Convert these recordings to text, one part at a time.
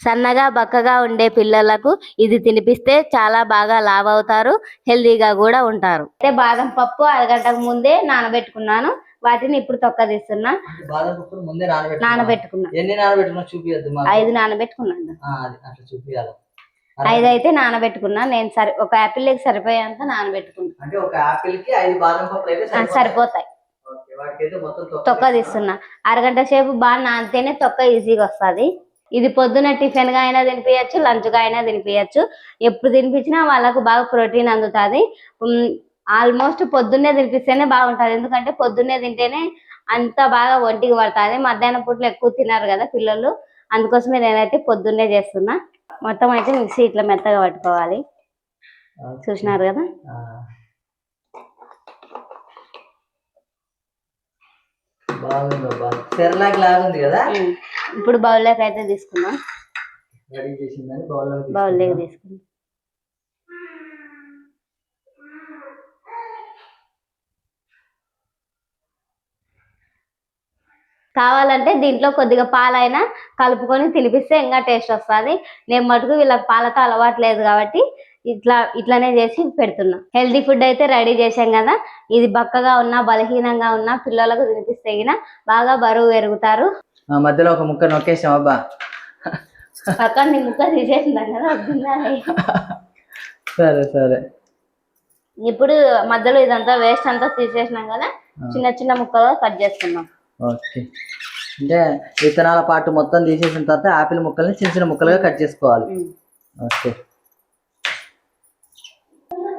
సన్నగా బక్కగా ఉండే పిల్లలకు ఇది తినిపిస్తే చాలా బాగా లావ్ అవుతారు, హెల్దీగా కూడా ఉంటారు. అయితే బాదం పప్పు అరగంటకు ముందే నానబెట్టుకున్నాను, వాటిని ఇప్పుడు తొక్క తీస్తున్నా. బాదం పప్పును ముందే నానబెట్టుకున్నా. ఎన్ని నానబెట్టుకున్నా చూపియద్దు. 5 నానబెట్టుకున్నాను. అట్లా చూపియాలి. 5 అయితే నానబెట్టుకున్నా. నేను ఒక యాపిల్ లకి సరిపోయేంత నానబెట్టుకున్నా. అంటే ఒక యాపిల్ కి 5 బాదం పప్పులు అయితే సరిపోతాయి. తొక్క తీస్తున్నా. అరగంట సేపు బాగా నానితేనే తొక్క ఈజీగా వస్తుంది. ఇది పొద్దున టిఫిన్ గా అయినా తినిపించచ్చు, లంచ్ గా అయినా తినిపించచ్చు. ఎప్పుడు తినిపించినా వాళ్ళకు బాగా ప్రోటీన్ అందుతుంది. ఆల్మోస్ట్ పొద్దున్నే తినిపిస్తేనే బాగుంటుంది, ఎందుకంటే పొద్దున్నే తింటేనే అంత బాగా ఒంటికి పడుతుంది. మధ్యాహ్నం పూటలు ఎక్కువ తిన్నారు కదా పిల్లలు, అందుకోసమే నేనైతే పొద్దున్నే చేస్తున్నా. మొత్తం అయితే మిక్సీ ఇట్లా మెత్తగా పట్టుకోవాలి. చూసినారు కదా. ఇప్పుడు బౌల్లోకి అయితే తీసుకున్నాం. బౌల్లోకి తీసుకున్నాం. కావాలంటే దీంట్లో కొద్దిగా పాలైనా కలుపుకొని తినిపిస్తే ఇంకా టేస్ట్ వస్తుంది. నేను మటుకు వీళ్ళకి పాలతో అలవాటు లేదు కాబట్టి ఇట్లానే చేసి పెడుతున్నా. హెల్దీ ఫుడ్ అయితే రెడీ చేసాం కదా. ఇది బక్కగా ఉన్నా బలహీనంగా ఉన్నా పిల్లలకు తినిపిస్తే బాగా బరువు పెరుగుతారు. మధ్యలో ఒక ముక్క నొక్కేసాం. అబ్బా పక్కన నీ ముక్క తీసేసిందా కదా. సరే సరే. ఇప్పుడు మధ్యలో ఇదంతా వేస్ట్ అంతా తీసేసినాం కదా, చిన్న చిన్న ముక్కలుగా కట్ చేసుకున్నాం. ఓకే. అంటే విత్తనాల పాటు మొత్తం తీసేసిన తర్వాత ఆపిల్ ముక్కల్ని చిన్న చిన్న ముక్కలుగా కట్ చేసుకోవాలి. ఓకే.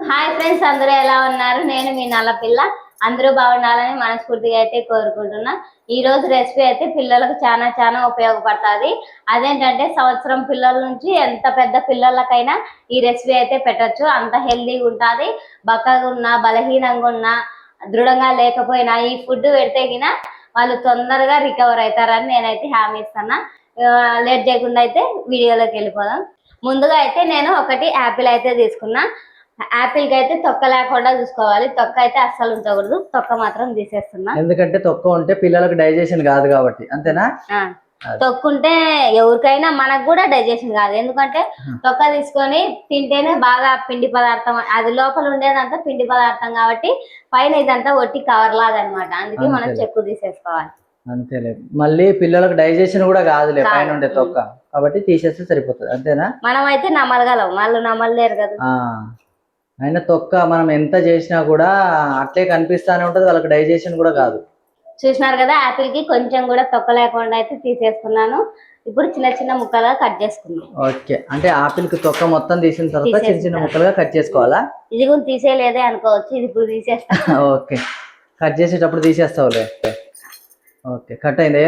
హాయ్ ఫ్రెండ్స్, అందరూ ఎలా ఉన్నారు? నేను మీ నల్లపిల్ల. అందరూ బాగుండాలని మనస్ఫూర్తిగా అయితే కోరుకుంటున్నా. ఈ రోజు రెసిపీ అయితే పిల్లలకు చాలా ఉపయోగపడుతుంది. అదేంటంటే సంవత్సరం పిల్లల నుంచి ఎంత పెద్ద పిల్లలకైనా ఈ రెసిపీ అయితే పెట్టచ్చు. అంత హెల్దీగా ఉంటుంది. బక్కగా ఉన్నా బలహీనంగా ఉన్నా దృఢంగా లేకపోయినా ఈ ఫుడ్ పెడితే వాళ్ళు తొందరగా రికవర్ అవుతారని నేనైతే హామీ ఇస్తున్నా. లేట్ చేయకుండా అయితే వీడియోలోకి వెళ్ళిపోదాం. ముందుగా అయితే నేను ఒకటి యాపిల్ అయితే తీసుకున్నా. యాపిల్ కి అయితే తొక్క లేకుండా చూసుకోవాలి. తొక్క అయితే అస్సలు ఉంచకూడదు. తొక్క మాత్రం తీసేస్తున్నా, ఎందుకంటే తొక్క ఉంటే పిల్లలకు డైజెషన్ కాదు కాబట్టి. అంతేనా? తొక్కుంటే ఎవరికైనా మనకు కూడా డైజెషన్ కాదు, ఎందుకంటే తొక్క తీసుకొని తింటేనే బాగా పిండి పదార్థం, అది లోపల ఉండేదంతా పిండి పదార్థం కాబట్టి పైన ఇదంతా ఒట్టి కవర్ లాగనమాట. అందుకే మనం చెక్కు తీసేసుకోవాలి. అంతేలే, మళ్ళీ పిల్లలకు డైజెషన్ కూడా కాదులే పైన ఉండే తొక్క, కాబట్టి తీసేస్తే సరిపోతుంది. అంతేనా? మనం అయితే నమ్మలగలం, వాళ్ళు నమ్మలేరు కదా. అయినా తొక్క మనం ఎంత చేసినా కూడా అట్లే కనిపిస్తానే ఉంటది, వాళ్ళకి డైజెషన్ కూడా కాదు. చూసినారు కదా, యాపిల్ కి కొంచెం కూడా తొక్క లేకుండా అయితే తీసేసుకున్నాను. ఇప్పుడు చిన్న చిన్న ముక్కలుగా కట్ చేసుకున్నాం. ఓకే. అంటే ఆపిల్ కి తొక్క మొత్తం తీసిన తర్వాత చిన్న చిన్న ముక్కలుగా కట్ చేసుకోవాలా? ఇది కూడా తీసేయలేదే అనుకోవచ్చు, ఇది ఇప్పుడు తీసేస్తా. ఓకే, కట్ చేసేటప్పుడు తీసేస్తావులే. ఓకే, కట్ అయింది.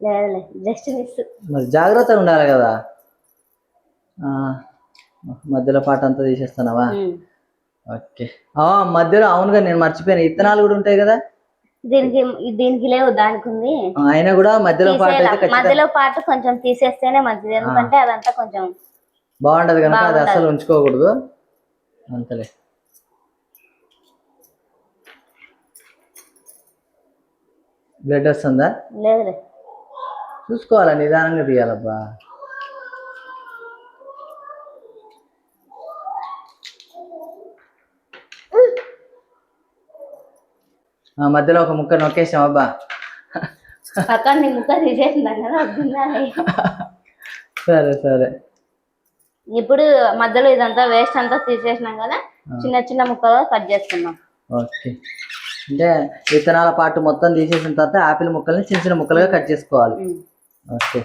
లేదులే, జస్ట్ మిస్. మరి జాగ్రత్తగా ఉండాలి కదా. మధ్యలో పాట అంతా తీసేస్తున్నావా? ఓకే. మధ్యలో అవునుగా నేను మర్చిపోయాను, ఇత్తనాలు కూడా ఉంటాయి కదా. దీనికి లేవు, దానికి ఉంది. అయినా కూడా మధ్యలో పాటు కొంచెం తీసేస్తేనే మంచిది, ఎందుకంటే అదంతా కొంచెం బాగుంటది కనుక అది అసలు ఉంచుకోకూడదు. అంతలే. బ్లడ్ వస్తుందా? లేదులే, చూసుకోవాలా, నిదానంగా తీయాలబ్బా. మధ్యలో ఒక ముక్క నొక్కేసాం. అబ్బా పక్కన నీ ముక్క తీసేసిందా కదా. సరే సరే. ఇప్పుడు మధ్యలో ఇదంతా వేస్ట్ అంతా తీసేసినాం కదా, చిన్న చిన్న ముక్కలుగా కట్ చేసుకున్నాం. ఓకే. అంటే విత్తనాల పాటు మొత్తం తీసేసిన తర్వాత ఆపిల్ ముక్కల్ని చిన్న చిన్న ముక్కలుగా కట్ చేసుకోవాలి. ఓకే.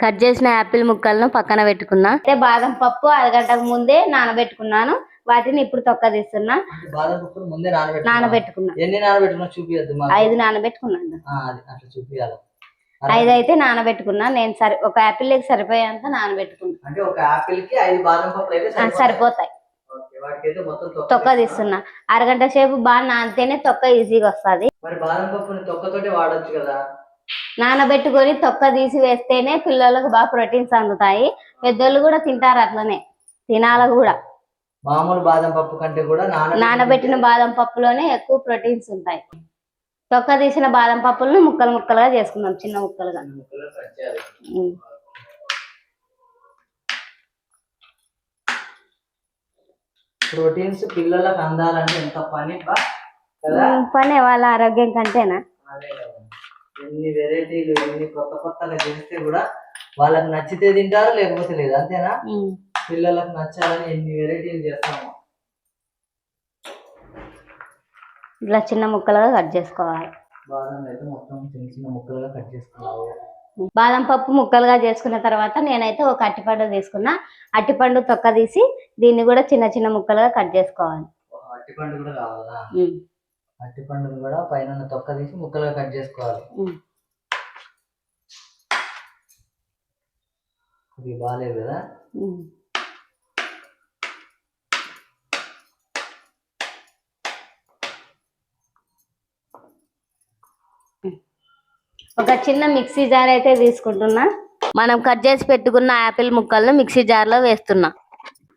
కట్ చేసిన యాపిల్ ముక్కలను పక్కన పెట్టుకున్నా. అయితే బాదం పప్పు అరగంటకు ముందే నానబెట్టుకున్నాను, వాటిని ఇప్పుడు తొక్క తీస్తున్నా. బాదం పప్పును ముందే నానబెట్టుకున్నా. ఎన్ని నానబెట్టుకున్నా చూపియద్దు. 5 నానబెట్టుకున్నాను. 5 అయితే నానబెట్టుకున్నా. నేను ఒక యాపిల్ లకి సరిపోయేంత నానబెట్టుకున్నా. అంటే ఒక యాపిల్ కి 5 బాదం పప్పులు అయితే సరిపోతాయి. తొక్క తీస్తున్నా. అరగంట సేపు బాగా నానితేనే తొక్క ఈజీగా వస్తుంది. మరి బాదం పప్పుని తొక్కతోటి వాడొచ్చు కదా. నానబెట్టుకొని తొక్క తీసి వేస్తేనే పిల్లలకు బాగా ప్రోటీన్స్ అందుతాయి. పెద్దోళ్ళు కూడా తింటారు అట్లనే, తినాలి కూడా. మామూలు బాదం పప్పు కంటే కూడా నానబెట్టిన బాదం పప్పులోనే ఎక్కువ ప్రోటీన్స్ ఉంటాయి. తొక్క తీసిన బాదం పప్పులను ముక్కలు ముక్కలుగా చేసుకుందాం, చిన్న ముక్కలుగా. ప్రోటీన్స్ పిల్లలకు అందాలంటే ఎంత పని పని వాళ్ళ ఆరోగ్యం కంటేనా. ఎన్ని వెరైటీలు ఎన్ని కొత్త కొత్తగా చేస్తే కూడా వాళ్ళకి నచ్చితే తింటారు, లేకపోతే లేదు, అంతేనా? పిల్లలకు నచ్చాలని ఎన్ని వెరైటీలు చేస్తాము. ఇట్లా చిన్న ముక్కలుగా కట్ చేసుకోవాలి. బాదం అయితే మొత్తం చిన్న చిన్న ముక్కలుగా కట్ చేసుకోవాలి. బాదం పప్పు ముక్కలుగా చేసుకున్న తర్వాత నేనైతే ఒక అట్టిపండు తీసుకున్నా. అట్టిపండు తొక్క తీసి దీన్ని కూడా చిన్న చిన్న ముక్కలుగా కట్ చేసుకోవాలి. అట్టిపండు కూడా కావాలా? అట్టిపండును కూడా పైన తొక్క తీసి ముక్కలుగా కట్ చేసుకోవాలి. ఇది బాగాలేదు కదా. ఒక చిన్న మిక్సీ జార్ అయితే తీసుకుంటున్నా. మనం కట్ చేసి పెట్టుకున్న యాపిల్ ముక్కలను మిక్సీ జార్లో వేస్తున్నా.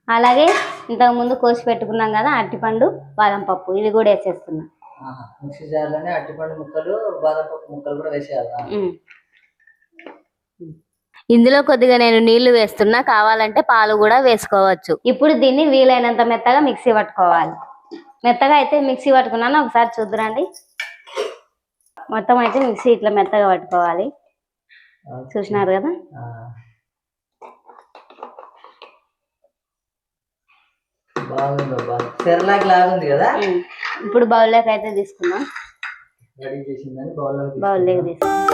అలాగే ఇంతకు ముందు కోసి పెట్టుకున్నాం కదా అరటిపండు, బాదం పప్పు, ఇది కూడా వేసేస్తున్నా. మిక్సీ జార్లోనే అరటిపండు ముక్కలు, బాదం పప్పు ముక్కలు కూడా వేసేయాలా? ఇందులో కొద్దిగా నేను నీళ్లు వేస్తున్నా, కావాలంటే పాలు కూడా వేసుకోవచ్చు. ఇప్పుడు దీన్ని వీలైనంత మెత్తగా మిక్సీ పట్టుకోవాలి. మెత్తగా అయితే మిక్సీ పట్టుకున్నాను, ఒకసారి చూద్దురండి. మొత్తం అయితే మిక్సీ ఇట్లా మెత్తగా పట్టుకోవాలి. చూసినారు కదా. సెర్లాక్ లాగుంది కదా. ఇప్పుడు బౌల్లోకి అయితే తీసుకున్నాం. రెడీ చేసిందని బౌల్లోకి తీసుకున్నాం.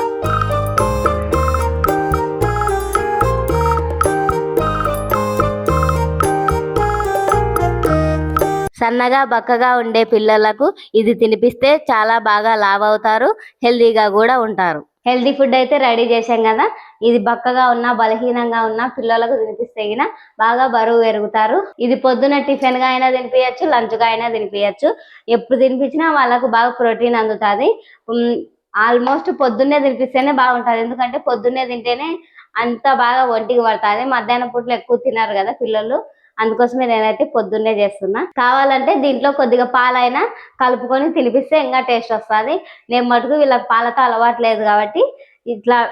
సన్నగా బక్కగా ఉండే పిల్లలకు ఇది తినిపిస్తే చాలా బాగా లావ్ అవుతారు, హెల్దీగా కూడా ఉంటారు. హెల్దీ ఫుడ్ అయితే రెడీ చేశాం కదా. ఇది బక్కగా ఉన్నా బలహీనంగా ఉన్నా పిల్లలకు తినిపిస్తే బాగా బరువు పెరుగుతారు. ఇది పొద్దున టిఫిన్ గా అయినా తినిపించచ్చు, లంచ్ గా అయినా తినిపించచ్చు. ఎప్పుడు తినిపించినా వాళ్ళకు బాగా ప్రోటీన్ అందుతుంది. ఆల్మోస్ట్ పొద్దున్నే తినిపిస్తేనే బాగుంటుంది, ఎందుకంటే పొద్దున్నే తింటేనే అంత బాగా ఒంటికి పడుతుంది. మధ్యాహ్నం పూటలో ఎక్కువ తిన్నారు కదా పిల్లలు, అందుకోసమే నేనైతే పొద్దున్నే చేస్తున్నా. కావాలంటే దీంట్లో కొద్దిగా పాలైనా కలుపుకొని తినిపిస్తే ఇంకా టేస్ట్ వస్తుంది. నేను మటుకు వీళ్ళకి పాలతో అలవాటు లేదు కాబట్టి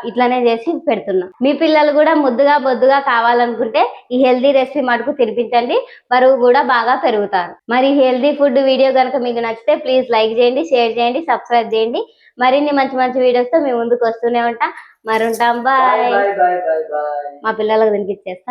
ఇట్లానే చేసి పెడుతున్నా. మీ పిల్లలు కూడా ముద్దుగా బొద్దుగా కావాలనుకుంటే ఈ హెల్దీ రెసిపీ మటుకు తినిపించండి, బరువు కూడా బాగా పెరుగుతారు. మరి హెల్దీ ఫుడ్ వీడియో కనుక మీకు నచ్చితే ప్లీజ్ లైక్ చేయండి, షేర్ చేయండి, సబ్స్క్రైబ్ చేయండి. మరిన్ని మంచి మంచి వీడియోస్తో మీ ముందుకు వస్తూనే ఉంటా. మరి ఉంటాం, బాయ్. మా పిల్లలకు తినిపించేస్తా.